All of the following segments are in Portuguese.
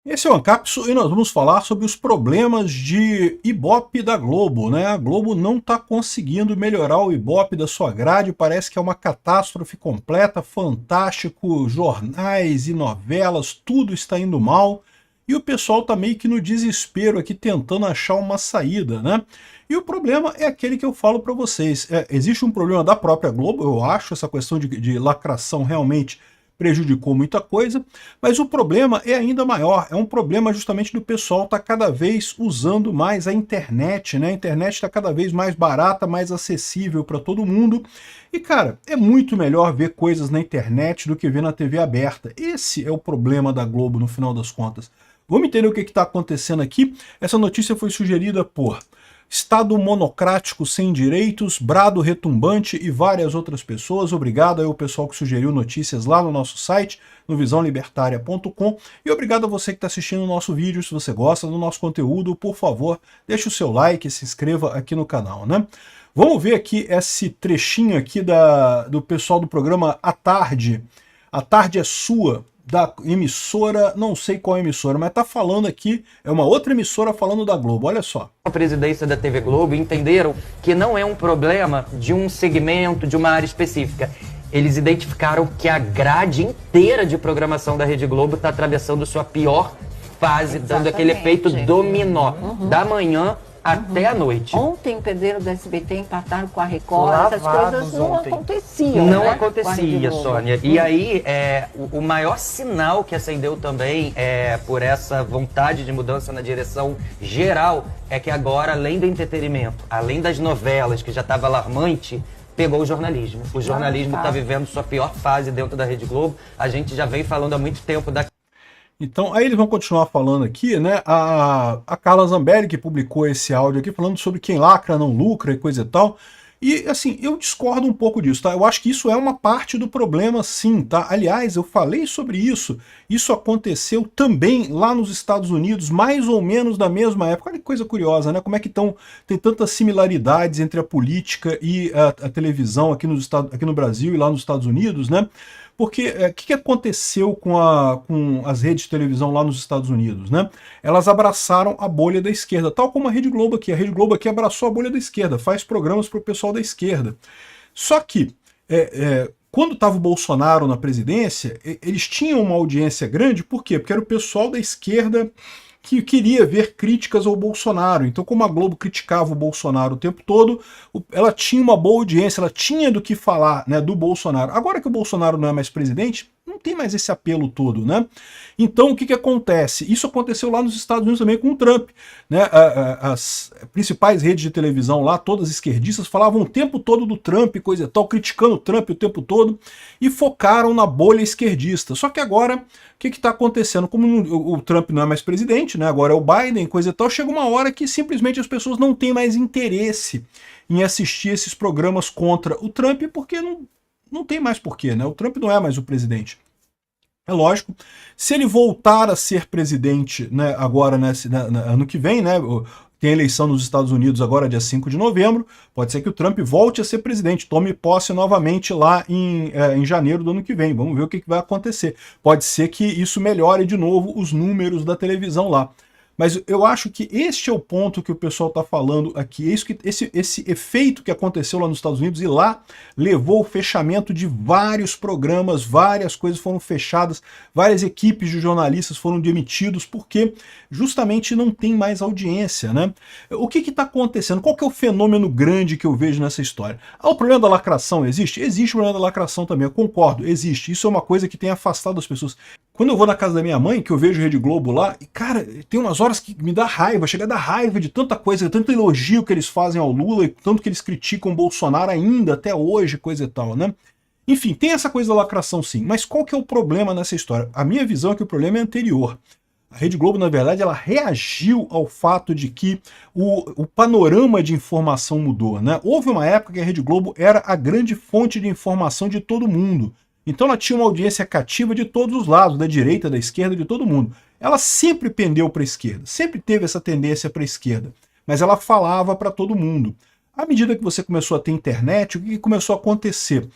Esse é o Ancapso e nós vamos falar sobre os problemas de Ibope da Globo, né? A Globo não está conseguindo melhorar o Ibope da sua grade, parece que é uma catástrofe completa, fantástico, jornais e novelas, tudo está indo mal, e o pessoal está meio que no desespero aqui tentando achar uma saída, né? E o problema é aquele que eu falo para vocês, existe um problema da própria Globo, eu acho, essa questão de lacração realmente prejudicou muita coisa, mas o problema é ainda maior, é um problema justamente do pessoal estar cada vez usando mais a internet, né? A internet está cada vez mais barata, mais acessível para todo mundo, e cara, é muito melhor ver coisas na internet do que ver na TV aberta. Esse é o problema da Globo no final das contas. Vamos entender o que está acontecendo aqui? Essa notícia foi sugerida por Estado monocrático sem direitos, brado retumbante e várias outras pessoas. Obrigado aí ao pessoal que sugeriu notícias lá no nosso site, no visãolibertaria.com. E obrigado a você que está assistindo o nosso vídeo. Se você gosta do nosso conteúdo, por favor, deixe o seu like e se inscreva aqui no canal, né? Vamos ver aqui esse trechinho aqui do pessoal do programa À Tarde. A Tarde é Sua, da emissora, não sei qual emissora, mas tá falando aqui, é uma outra emissora falando da Globo, olha só. A presidência da TV Globo entenderam que não é um problema de um segmento, de uma área específica. Eles identificaram que a grade inteira de programação da Rede Globo está atravessando sua pior fase, dando aquele efeito dominó, da manhã até a noite. Ontem perderam do SBT, empataram com a Record, essas coisas não aconteciam. Não né? acontecia, Sônia. E aí, o maior sinal que acendeu também por essa vontade de mudança na direção geral é que agora, além do entretenimento, além das novelas, que já estava alarmante, pegou o jornalismo. O jornalismo está vivendo sua pior fase dentro da Rede Globo. A gente já vem falando há muito tempo da... Então, aí eles vão continuar falando aqui, né? A Carla Zambelli, que publicou esse áudio aqui, falando sobre quem lacra não lucra e coisa e tal. E, assim, eu discordo um pouco disso, tá? Eu acho que isso é uma parte do problema, sim, tá? Aliás, eu falei sobre isso. Isso aconteceu também lá nos Estados Unidos, mais ou menos na mesma época. Olha que coisa curiosa, né? Como é que tem tantas similaridades entre a política e a televisão aqui no Brasil e lá nos Estados Unidos, né? Porque o que aconteceu com as redes de televisão lá nos Estados Unidos, né? Elas abraçaram a bolha da esquerda, tal como a Rede Globo aqui. A Rede Globo aqui abraçou a bolha da esquerda, faz programas para o pessoal da esquerda. Só que, quando estava o Bolsonaro na presidência, eles tinham uma audiência grande, por quê? Porque era o pessoal da esquerda que queria ver críticas ao Bolsonaro. Então, como a Globo criticava o Bolsonaro o tempo todo, ela tinha uma boa audiência, ela tinha do que falar, né, do Bolsonaro. Agora que o Bolsonaro não é mais presidente, não tem mais esse apelo todo, né? Então, o que acontece? Isso aconteceu lá nos Estados Unidos também com o Trump, né? As principais redes de televisão lá, todas esquerdistas, falavam o tempo todo do Trump, coisa e tal, criticando o Trump o tempo todo, e focaram na bolha esquerdista. Só que agora, o que está acontecendo? Como o Trump não é mais presidente, né? Agora é o Biden, coisa e tal, chega uma hora que simplesmente as pessoas não têm mais interesse em assistir esses programas contra o Trump, porque não tem mais porquê, né? O Trump não é mais o presidente. É lógico, se ele voltar a ser presidente, né, agora, ano que vem, né, tem eleição nos Estados Unidos agora, dia 5 de novembro, pode ser que o Trump volte a ser presidente, tome posse novamente lá em janeiro do ano que vem. Vamos ver o que vai acontecer. Pode ser que isso melhore de novo os números da televisão lá. Mas eu acho que este é o ponto que o pessoal está falando aqui. Esse efeito que aconteceu lá nos Estados Unidos, e lá levou ao fechamento de vários programas, várias coisas foram fechadas, várias equipes de jornalistas foram demitidos, porque justamente não tem mais audiência, né? O que está acontecendo? Qual que é o fenômeno grande que eu vejo nessa história? O problema da lacração existe? Existe o problema da lacração também, eu concordo, existe. Isso é uma coisa que tem afastado as pessoas. Quando eu vou na casa da minha mãe, que eu vejo Rede Globo lá, e cara, tem umas horas que me dá raiva, chega a dar raiva de tanta coisa, tanto elogio que eles fazem ao Lula, e tanto que eles criticam o Bolsonaro ainda, até hoje, coisa e tal, né? Enfim, tem essa coisa da lacração sim, mas qual que é o problema nessa história? A minha visão é que o problema é anterior. A Rede Globo, na verdade, ela reagiu ao fato de que o panorama de informação mudou, né? Houve uma época que a Rede Globo era a grande fonte de informação de todo mundo. Então ela tinha uma audiência cativa de todos os lados, da direita, da esquerda, de todo mundo. Ela sempre pendeu para a esquerda, sempre teve essa tendência para a esquerda, mas ela falava para todo mundo. À medida que você começou a ter internet, o que começou a acontecer?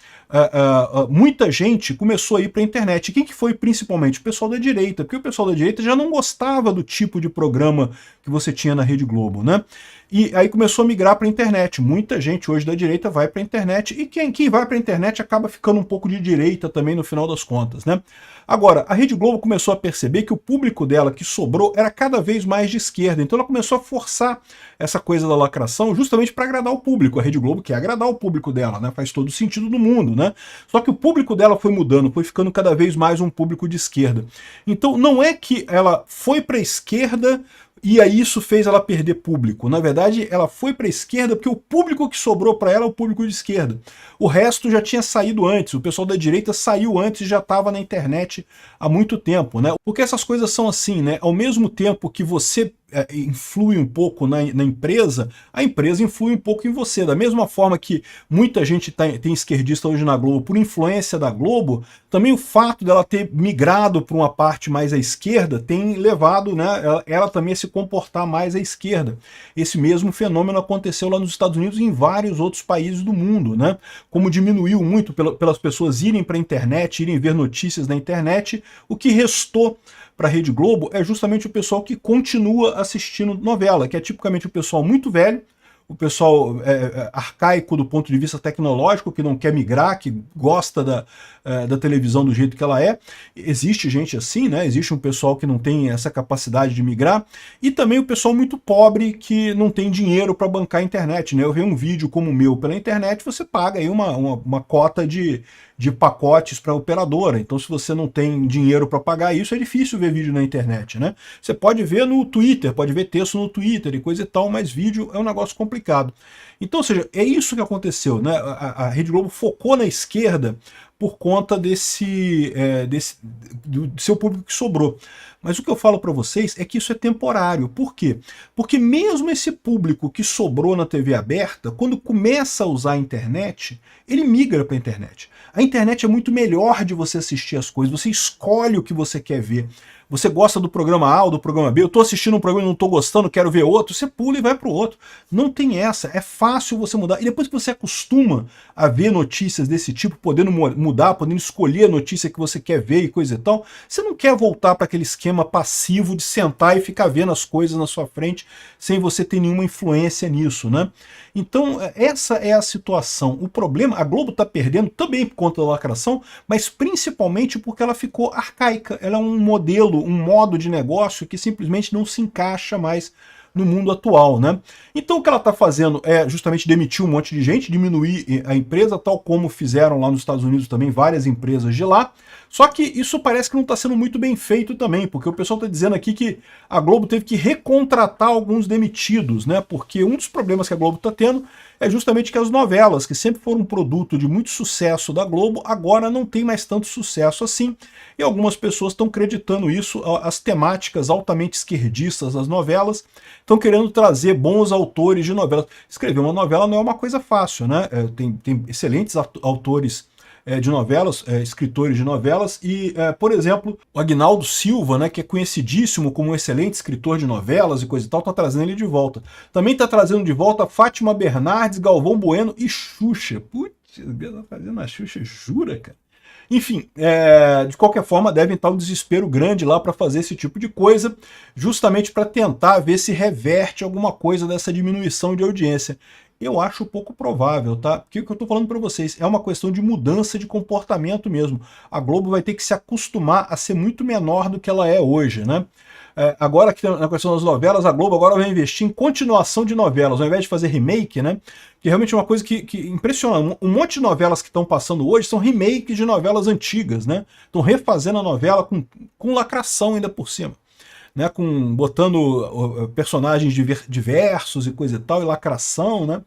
muita gente começou a ir para a internet. E quem que foi principalmente? O pessoal da direita, porque o pessoal da direita já não gostava do tipo de programa que você tinha na Rede Globo, né? E aí começou a migrar para a internet. Muita gente hoje da direita vai para a internet, e quem vai para a internet acaba ficando um pouco de direita também no final das contas, né? Agora, a Rede Globo começou a perceber que o público dela que sobrou era cada vez mais de esquerda, então ela começou a forçar essa coisa da lacração justamente para agradar o público. A Rede Globo quer agradar o público dela, né? Faz todo o sentido do mundo, né? Só que o público dela foi mudando, foi ficando cada vez mais um público de esquerda. Então não é que ela foi para a esquerda e aí isso fez ela perder público. Na verdade, ela foi para a esquerda porque o público que sobrou para ela é o público de esquerda. O resto já tinha saído antes, o pessoal da direita saiu antes e já estava na internet há muito tempo, né? Porque essas coisas são assim, né? Ao mesmo tempo que você influi um pouco na empresa, a empresa influi um pouco em você. Da mesma forma que muita gente tem esquerdista hoje na Globo por influência da Globo, também o fato dela ter migrado para uma parte mais à esquerda tem levado, né, ela também a se comportar mais à esquerda. Esse mesmo fenômeno aconteceu lá nos Estados Unidos e em vários outros países do mundo, né? Como diminuiu muito pelas pessoas irem para a internet, irem ver notícias na internet, o que restou para a Rede Globo é justamente o pessoal que continua assistindo novela, que é tipicamente o pessoal muito velho, o pessoal arcaico do ponto de vista tecnológico, que não quer migrar, que gosta da televisão do jeito que ela é. Existe gente assim, né? Existe um pessoal que não tem essa capacidade de migrar, e também o pessoal muito pobre que não tem dinheiro para bancar a internet, né? Eu vi um vídeo como o meu pela internet, você paga aí uma cota de pacotes para a operadora. Então, se você não tem dinheiro para pagar isso, é difícil ver vídeo na internet, né? Você pode ver no Twitter, pode ver texto no Twitter e coisa e tal, mas vídeo é um negócio complicado. Então, ou seja, é isso que aconteceu, né? A Rede Globo focou na esquerda por conta do seu público que sobrou. Mas o que eu falo para vocês é que isso é temporário. Por quê? Porque mesmo esse público que sobrou na TV aberta, quando começa a usar a internet, ele migra para a internet. A internet é muito melhor de você assistir as coisas, você escolhe o que você quer ver. Você gosta do programa A ou do programa B, eu estou assistindo um programa e não estou gostando, quero ver outro, você pula e vai para o outro. Não tem essa, é fácil você mudar. E depois que você acostuma a ver notícias desse tipo, podendo mudar, podendo escolher a notícia que você quer ver e coisa e tal, você não quer voltar para aquele esquema passivo de sentar e ficar vendo as coisas na sua frente sem você ter nenhuma influência nisso, né? Então, essa é a situação. O problema, a Globo está perdendo também por conta da lacração, mas principalmente porque ela ficou arcaica. Ela é um modelo, um modo de negócio que simplesmente não se encaixa mais no mundo atual, né? Então o que ela está fazendo é justamente demitir um monte de gente, diminuir a empresa, tal como fizeram lá nos Estados Unidos também várias empresas de lá. Só que isso parece que não está sendo muito bem feito também, porque o pessoal está dizendo aqui que a Globo teve que recontratar alguns demitidos, né? Porque um dos problemas que a Globo está tendo é justamente que as novelas, que sempre foram um produto de muito sucesso da Globo, agora não tem mais tanto sucesso assim, e algumas pessoas estão acreditando isso, as temáticas altamente esquerdistas das novelas, estão querendo trazer bons autores de novelas. Escrever uma novela não é uma coisa fácil, né? Tem excelentes autores de novelas, escritores de novelas, e, por exemplo, o Agnaldo Silva, né, que é conhecidíssimo como um excelente escritor de novelas e coisa e tal, está trazendo ele de volta. Também está trazendo de volta Fátima Bernardes, Galvão Bueno e Xuxa. Putz, tá fazendo a Xuxa, jura, cara? Enfim, de qualquer forma, deve estar um desespero grande lá para fazer esse tipo de coisa, justamente para tentar ver se reverte alguma coisa dessa diminuição de audiência. Eu acho pouco provável, tá? Porque o que eu tô falando para vocês é uma questão de mudança de comportamento mesmo. A Globo vai ter que se acostumar a ser muito menor do que ela é hoje, né? Agora que na questão das novelas, a Globo agora vai investir em continuação de novelas, ao invés de fazer remake, né? Que realmente é uma coisa que impressiona. Um monte de novelas que estão passando hoje são remakes de novelas antigas, né? Estão refazendo a novela com lacração ainda por cima. Né, botando personagens diversos e coisa e tal, e lacração, né?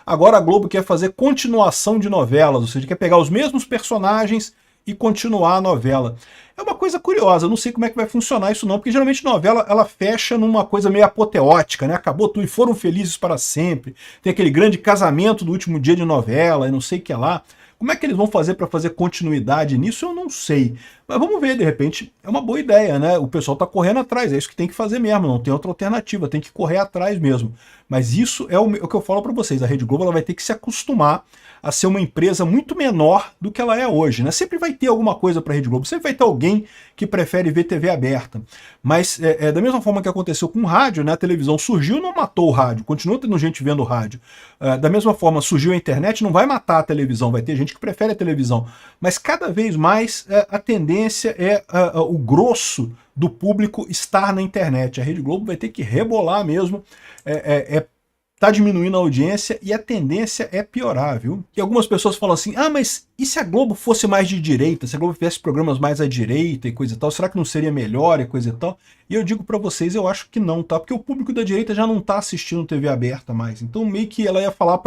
Agora a Globo quer fazer continuação de novelas, ou seja, quer pegar os mesmos personagens e continuar a novela. É uma coisa curiosa, eu não sei como é que vai funcionar isso não, porque geralmente novela ela fecha numa coisa meio apoteótica, né? Acabou tudo e foram felizes para sempre. Tem aquele grande casamento do último dia de novela e não sei o que lá. Como é que eles vão fazer para fazer continuidade nisso? Eu não sei. Mas vamos ver, de repente, é uma boa ideia, né? O pessoal tá correndo atrás, é isso que tem que fazer mesmo, não tem outra alternativa, tem que correr atrás mesmo. Mas isso é o que eu falo para vocês, a Rede Globo ela vai ter que se acostumar a ser uma empresa muito menor do que ela é hoje, né? Sempre vai ter alguma coisa para a Rede Globo, sempre vai ter alguém que prefere ver TV aberta. Mas da mesma forma que aconteceu com o rádio, né? A televisão surgiu, não matou o rádio, continua tendo gente vendo o rádio. Da mesma forma, surgiu a internet, não vai matar a televisão, vai ter gente que prefere a televisão. Mas cada vez mais a tendência é o grosso do público estar na internet. A Rede Globo vai ter que rebolar mesmo, tá diminuindo a audiência e a tendência é piorar, viu? E algumas pessoas falam assim, ah, mas e se a Globo fosse mais de direita? Se a Globo tivesse programas mais à direita e coisa e tal, será que não seria melhor e coisa e tal? E eu digo pra vocês, eu acho que não, tá? Porque o público da direita já não tá assistindo TV aberta mais. Então meio que ela ia falar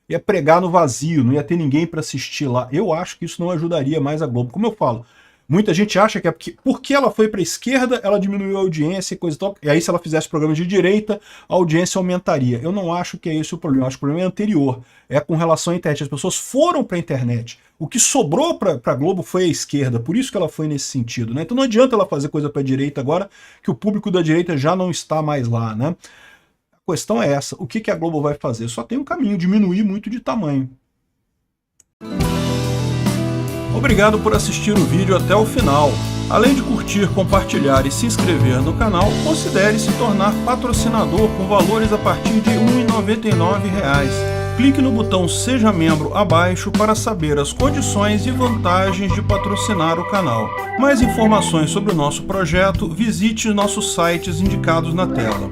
ia pregar no vazio, não ia ter ninguém pra assistir lá. Eu acho que isso não ajudaria mais a Globo. Como eu falo, muita gente acha que é porque ela foi para a esquerda, ela diminuiu a audiência e coisa e tal, e aí se ela fizesse programas de direita, a audiência aumentaria. Eu não acho que é esse o problema, eu acho que o problema é anterior, é com relação à internet. As pessoas foram para a internet, o que sobrou para a Globo foi a esquerda, por isso que ela foi nesse sentido, né? Então não adianta ela fazer coisa para a direita agora, que o público da direita já não está mais lá, né? A questão é essa, o que a Globo vai fazer? Só tem um caminho, diminuir muito de tamanho. Obrigado por assistir o vídeo até o final. Além de curtir, compartilhar e se inscrever no canal, considere se tornar patrocinador com valores a partir de R$ 1,99. Clique no botão Seja Membro abaixo para saber as condições e vantagens de patrocinar o canal. Mais informações sobre o nosso projeto, visite nossos sites indicados na tela.